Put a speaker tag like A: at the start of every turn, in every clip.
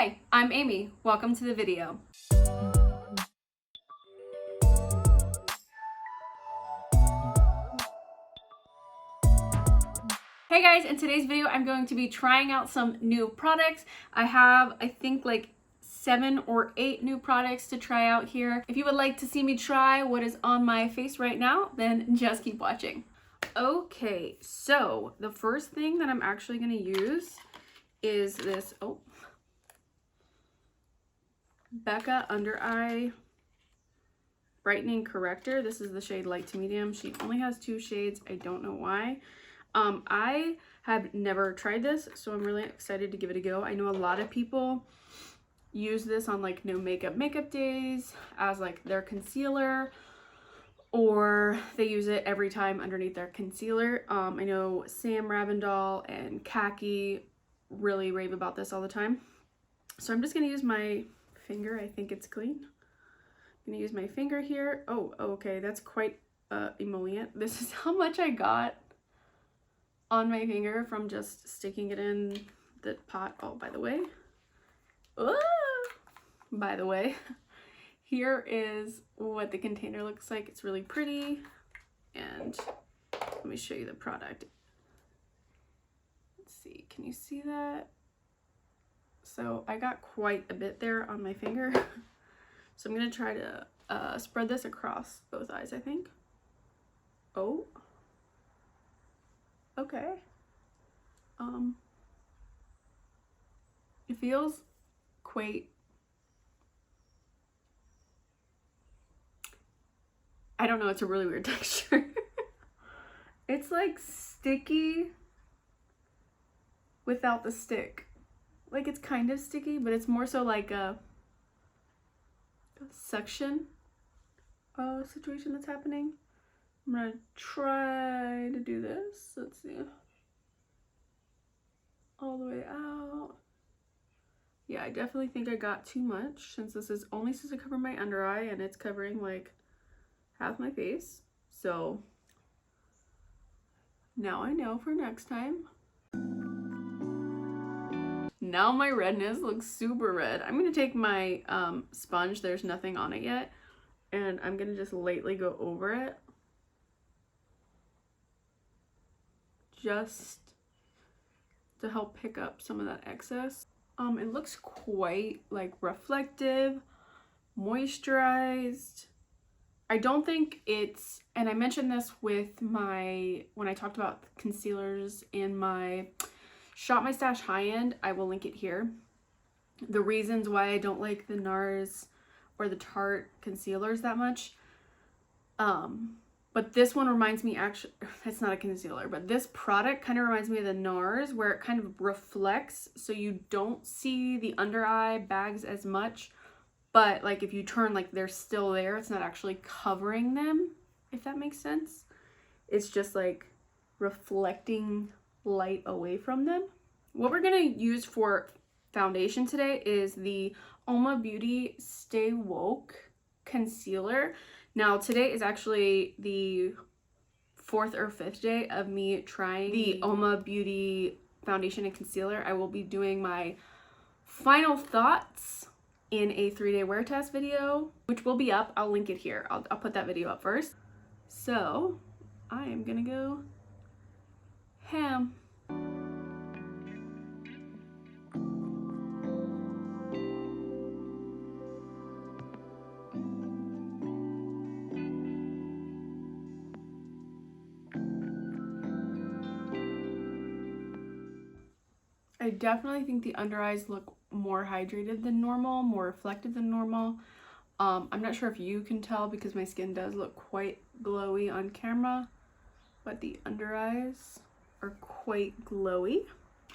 A: Hi, I'm Amy. Welcome to the video. Hey guys, in today's video I'm going to be trying out some new products. I have, I think, like 7 or 8 new products to try out here. If you would like to see me try what is on my face right now, then just keep watching. Okay, so the first thing that I'm actually going to use is this Becca under eye brightening corrector. This is the shade light to medium. She only has 2 shades. I don't know why. I have never tried this, so I'm really excited to give it a go. I know a lot of people use this on like no makeup days as like their concealer, or they use it every time underneath their concealer. I know Sam Ravindal and Khaki really rave about this all the time. So I'm just gonna use my finger. I think it's clean. I'm gonna use my finger here. Oh, okay, that's quite emollient. This is how much I got on my finger from just sticking it in the pot. Oh, by the way, here is what the container looks like. It's really pretty, and let me show you the product. Let's see, can you see that? So I got quite a bit there on my finger. So I'm gonna try to spread this across both eyes, I think. Oh, okay. It feels quite, I don't know, it's a really weird texture. It's like sticky without the stick. Like, it's kind of sticky, but it's more so like a suction situation that's happening. I'm gonna try to do this. Let's see. All the way out. Yeah, I definitely think I got too much, since this is only supposed to cover my under eye and it's covering like half my face. So now I know for next time. Now my redness looks super red. I'm gonna take my sponge, there's nothing on it yet, and I'm gonna just lightly go over it, just to help pick up some of that excess. It looks quite like reflective, moisturized. I don't think it's, and I mentioned this with my, when I talked about concealers in my Shop My Stash high-end, I will link it here. The reasons why I don't like the NARS or the Tarte concealers that much. But this one reminds me, actually, it's not a concealer, but this product kind of reminds me of the NARS, where it kind of reflects, so you don't see the under eye bags as much. But like if you turn, like they're still there. It's not actually covering them, if that makes sense. It's just like reflecting light away from them. What we're gonna use for foundation today is the Uoma Beauty Stay Woke concealer. Now today is actually the 4th or 5th day of me trying the Uoma Beauty foundation and concealer. I will be doing my final thoughts in a 3-day wear test video, which will be up. I'll link it here. I'll put that video up first. So I am gonna go ham. I definitely think the under eyes look more hydrated than normal, more reflective than normal. I'm not sure if you can tell because my skin does look quite glowy on camera, but the under eyes are quite glowy.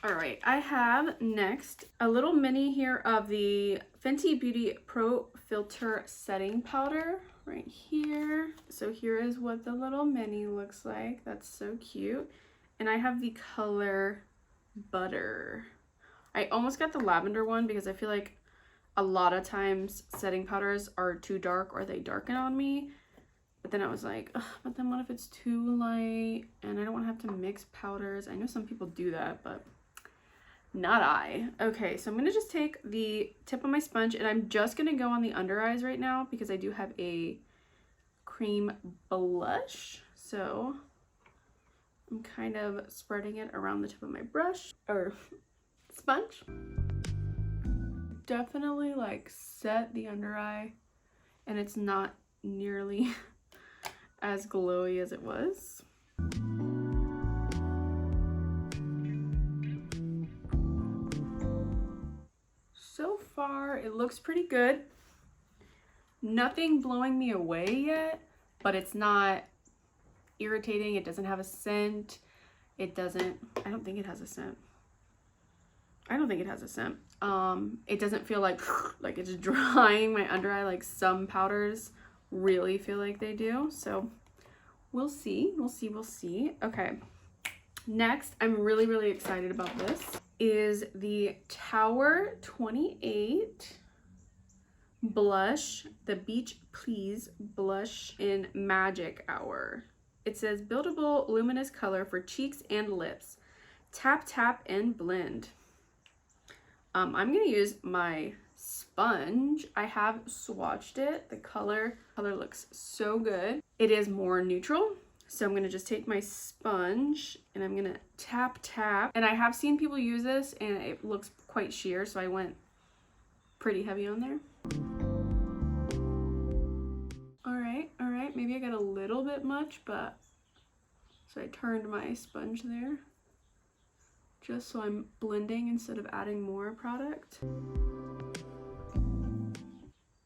A: All right, I have next a little mini here of the Fenty Beauty Pro Filter Setting Powder right here. So here is what the little mini looks like. That's so cute. And I have the color Butter. I almost got the lavender one because I feel like a lot of times setting powders are too dark or they darken on me. But then I was like, ugh, but then what if it's too light and I don't want to have to mix powders? I know some people do that, but Not I. Okay, so I'm gonna just take the tip of my sponge and I'm just gonna go on the under eyes right now because I do have a cream blush. So I'm kind of spreading it around the tip of my brush or sponge. Definitely like set the under eye and it's not nearly as glowy as it was. So far it looks pretty good. Nothing blowing me away yet, but it's not irritating. It doesn't have a scent. It doesn't, I don't think it has a scent. I don't think it has a scent. It doesn't feel like it's drying my under eye like some powders really feel like they do. So we'll see, we'll see, we'll see. Okay, next, I'm really, really excited about this, is the Tower 28 blush, the Beach Please blush in Magic Hour. It says buildable luminous color for cheeks and lips. Tap, tap, and blend. I'm gonna use my sponge. I have swatched it. The color looks so good. It is more neutral. So I'm gonna just take my sponge and I'm gonna tap, tap. And I have seen people use this and it looks quite sheer, so I went pretty heavy on there. All right, maybe I got a little bit much, but so I turned my sponge there just so I'm blending instead of adding more product.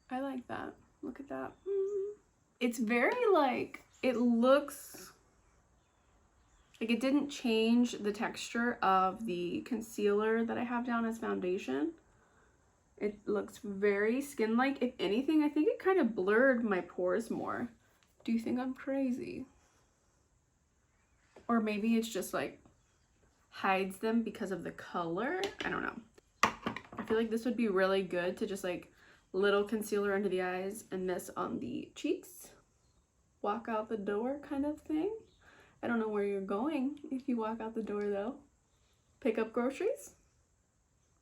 A: I like that. Look at that. It's very like, it looks like it didn't change the texture of the concealer that I have down as foundation. It looks very skin-like. If anything, I think it kind of blurred my pores more. Do you think I'm crazy? Or maybe it's just like hides them because of the color? I don't know. I feel like this would be really good to just like little concealer under the eyes and this on the cheeks. Walk out the door kind of thing. I don't know where you're going if you walk out the door though. Pick up groceries?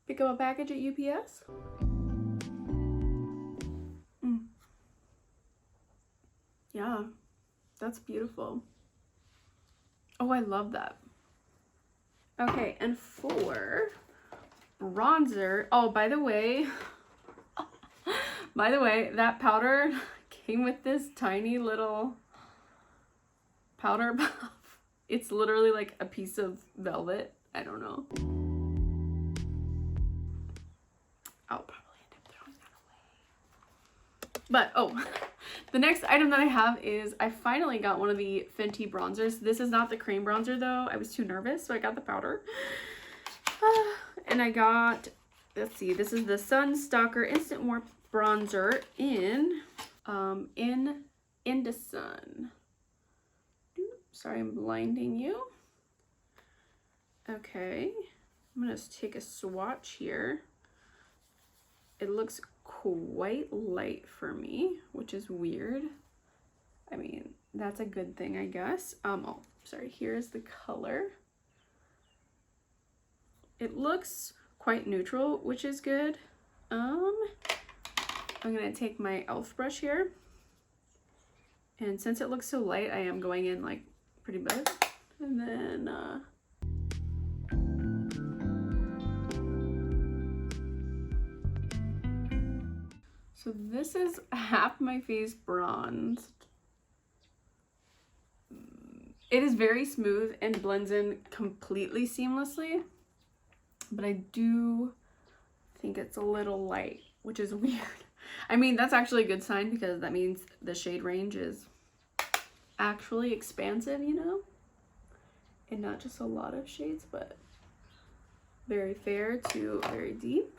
A: Pick up a package at UPS? Yeah, that's beautiful. Oh, I love that. Okay, and for bronzer, oh, by the way, that powder came with this tiny little powder puff. It's literally like a piece of velvet. I don't know. I'll probably end up throwing that away. But, oh, the next item that I have is I finally got one of the Fenty bronzers. This is not the cream bronzer though. I was too nervous, so I got the powder. And I got, let's see, this is the Sun Stalker Instant Warmth Bronzer in Inda Sun. Sorry, I'm blinding you. Okay, I'm gonna take a swatch here. It looks quite light for me, which is weird. I mean, that's a good thing, I guess. Oh, sorry, here's the color. It looks quite neutral, which is good. I'm gonna take my e.l.f. brush here. And since it looks so light, I am going in like pretty big. And then, so this is half my face bronzed. It is very smooth and blends in completely seamlessly, but I do think it's a little light, which is weird. I mean, that's actually a good sign because that means the shade range is actually expansive, you know? And not just a lot of shades, but very fair to very deep.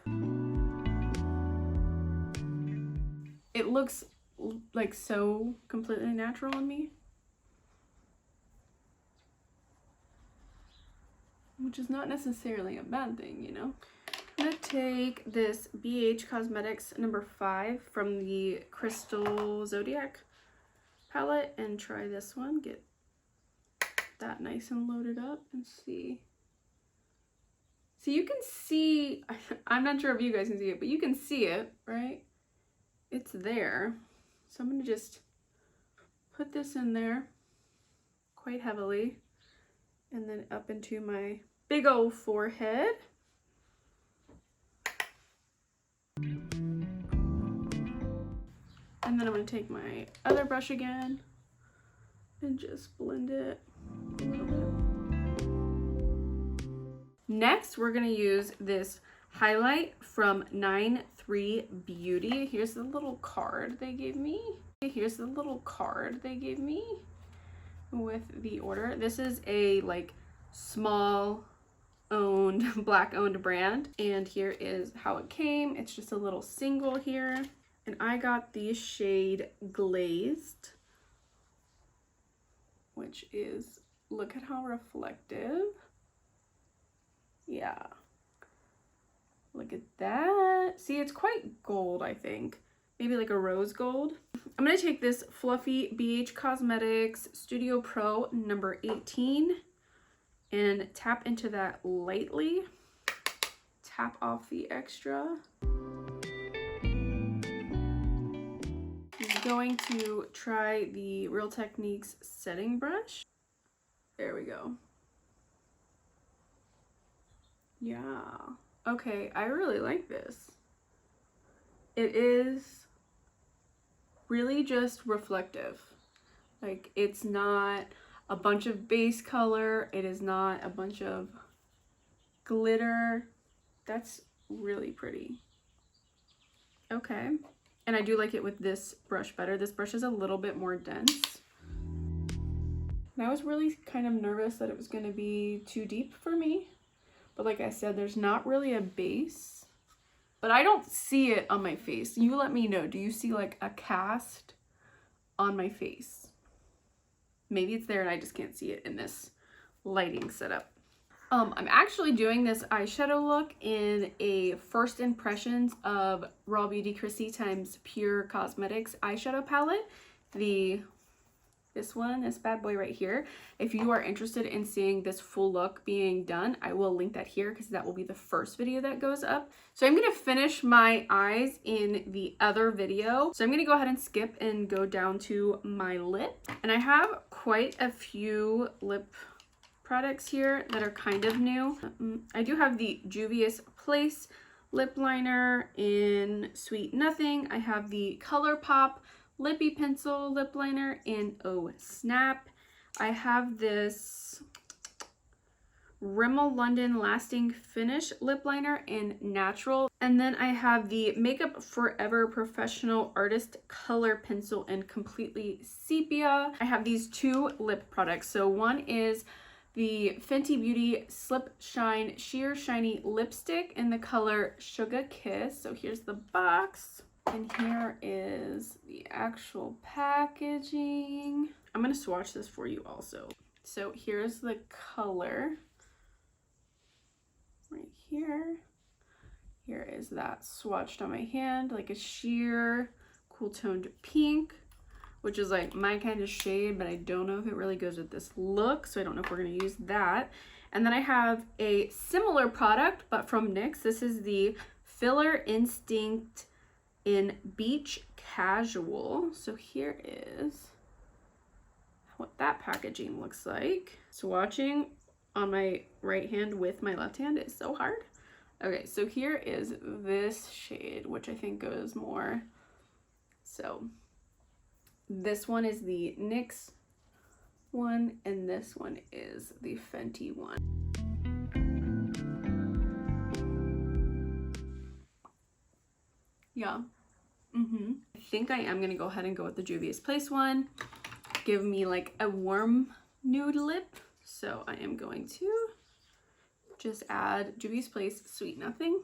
A: It looks like so completely natural on me, which is not necessarily a bad thing, you know? I'm gonna take this BH Cosmetics number 5 from the Crystal Zodiac palette and try this one. Get that nice and loaded up and see So you can see, I'm not sure if you guys can see it, but you can see it, right? It's there. So I'm gonna just put this in there quite heavily and then up into my big old forehead. And then I'm going to take my other brush again and just blend it a little bit. Next, we're going to use this highlight from Nyx Filler Beauty. Here's the little card they gave me. Here's the little card they gave me with the order. This is a like small owned, black owned brand. And here is how it came. It's just a little single here. And I got the shade Glazed, which is, look at how reflective. Yeah. Look at that. See, it's quite gold, I think. Maybe like a rose gold. I'm going to take this Fluffy BH Cosmetics Studio Pro number 18 and tap into that lightly. Tap off the extra. I'm going to try the Real Techniques setting brush. There we go. Yeah. Okay, I really like this. It is really just reflective. Like, it's not a bunch of base color. It is not a bunch of glitter. That's really pretty. Okay. And I do like it with this brush better. This brush is a little bit more dense. And I was really kind of nervous that it was going to be too deep for me. But like I said, there's not really a base. But I don't see it on my face. You let me know. Do you see like a cast on my face? Maybe it's there and I just can't see it in this lighting setup. I'm actually doing this eyeshadow look in a first impressions of Raw Beauty Chrissy times Pear Cosmetics eyeshadow palette. This one, this bad boy right here. If you are interested in seeing this full look being done, I will link that here because that will be the first video that goes up. So I'm going to finish my eyes in the other video. So I'm going to go ahead and skip and go down to my lip. And I have quite a few lip products here that are kind of new. I do have the Juvia's Place lip liner in Sweet Nothing. I have the ColourPop Lippy Pencil lip liner in Oh Snap. I have this Rimmel London Lasting Finish lip liner in Natural. And then I have the Makeup Forever Professional Artist Color Pencil in Completely Sepia. I have these two lip products. So one is the Fenty Beauty Slip Shine Sheer Shiny Lipstick in the color Sugar Kiss. So here's the box. And here is the actual packaging. I'm going to swatch this for you also. So here's the color right here. Here is that swatched on my hand, like a sheer cool toned pink, which is like my kind of shade, but I don't know if it really goes with this look, so I don't know if we're going to use that. And then I have a similar product, but from NYX. This is the Filler Instinct in Beach Casual. So here is what that packaging looks like. Swatching on my right hand with my left hand is so hard. Okay, so here is this shade, which I think goes more. So this one is the NYX one, and this one is the Fenty one. Yeah. I think I am gonna go ahead and go with the Juvia's Place one. Give me like a warm nude lip. So I am going to just add Juvia's Place Sweet Nothing.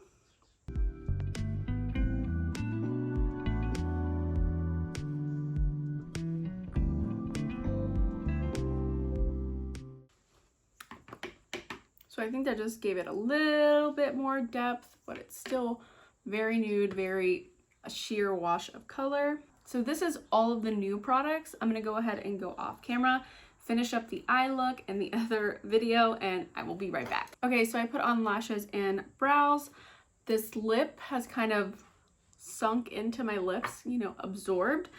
A: So I think that just gave it a little bit more depth, but it's still very nude, very a sheer wash of color. So this is all of the new products. I'm gonna go ahead and go off camera, finish up the eye look in the other video, and I will be right back. Okay, so I put on lashes and brows. This lip has kind of sunk into my lips, you know, absorbed.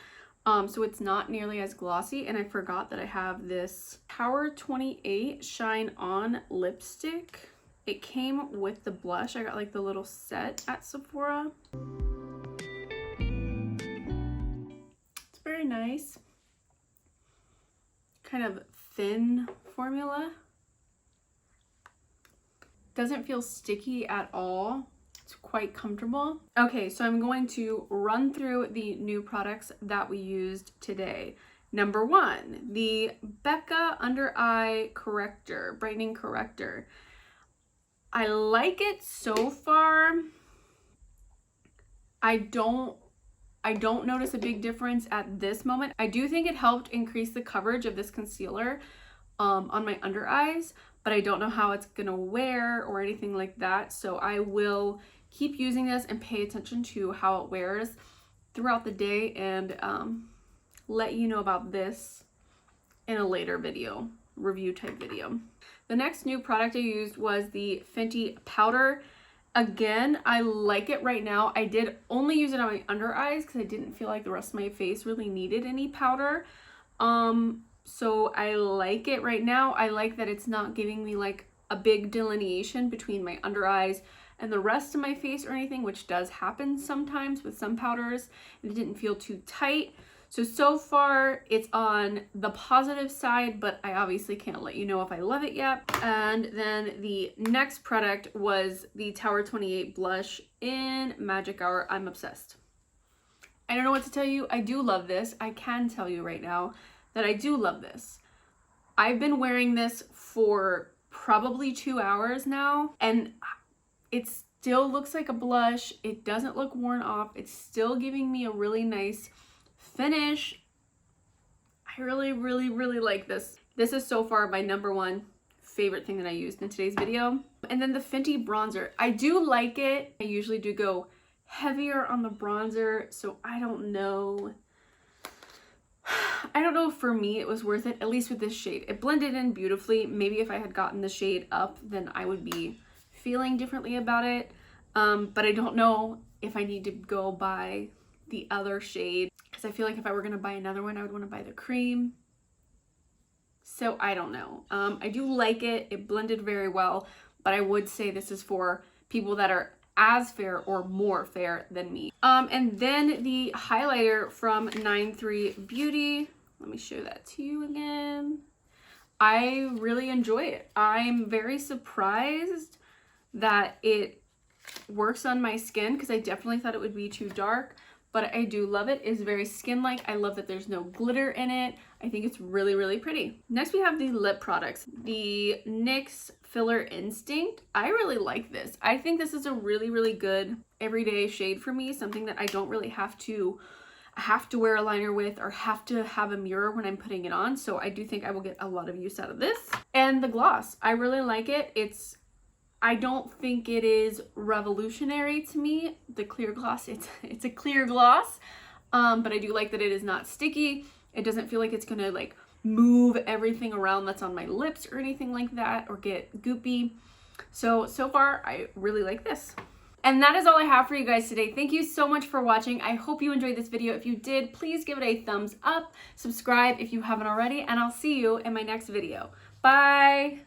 A: So it's not nearly as glossy, and I forgot that I have this Power 28 Shine On lipstick. It came with the blush. I got like the little set at Sephora. It's very nice. Kind of thin formula. Doesn't feel sticky at all. It's quite comfortable. Okay, so I'm going to run through the new products that we used today. Number 1, the Becca Under Eye Corrector, Brightening Corrector. I like it so far. I don't notice a big difference at this moment. I do think it helped increase the coverage of this concealer on my under eyes, but I don't know how it's gonna wear or anything like that. So I will keep using this and pay attention to how it wears throughout the day, and let you know about this in a later video, review type video. The next new product I used was the Fenty powder. Again, I like it right now. I did only use it on my under eyes because I didn't feel like the rest of my face really needed any powder. So I like it right now. I like that it's not giving me like a big delineation between my under eyes and the rest of my face or anything, which does happen sometimes with some powders. It didn't feel too tight. So far it's on the positive side, but I obviously can't let you know if I love it yet. And then the next product was the Tower 28 blush in Magic Hour. I'm obsessed. I don't know what to tell you. I do love this. I can tell you right now that I do love this. I've been wearing this for probably 2 hours now, and it still looks like a blush. It doesn't look worn off. It's still giving me a really nice finish. I really like this. This is so far my number 1 favorite thing that I used in today's video. And then the Fenty bronzer. I do like it. I usually do go heavier on the bronzer, so I don't know. I don't know if for me it was worth it, at least with this shade. It blended in beautifully. Maybe if I had gotten the shade up, then I would be feeling differently about it. But I don't know if I need to go buy the other shade, because I feel like if I were gonna buy another one, I would want to buy the cream. So I don't know. I do like it. It blended very well, but I would say this is for people that are as fair or more fair than me. And then the highlighter from Nyx Beauty. Let me show that to you again. I really enjoy it. I'm very surprised that it works on my skin, because I definitely thought it would be too dark, but I do love it. It's very skin-like. I love that there's no glitter in it. I think it's really pretty. Next we have the lip products. The Nyx Filler Instinct. I really like this. I think this is a really good everyday shade for me, something that I don't really have to wear a liner with or have to have a mirror when I'm putting it on. So I do think I will get a lot of use out of this. And the gloss. I really like it. I don't think it is revolutionary to me, the clear gloss. It's a clear gloss, but I do like that it is not sticky. It doesn't feel like it's gonna like move everything around that's on my lips or anything like that, or get goopy. So far I really like this. And that is all I have for you guys today. Thank you so much for watching. I hope you enjoyed this video. If you did, please give it a thumbs up, subscribe if you haven't already, and I'll see you in my next video. Bye.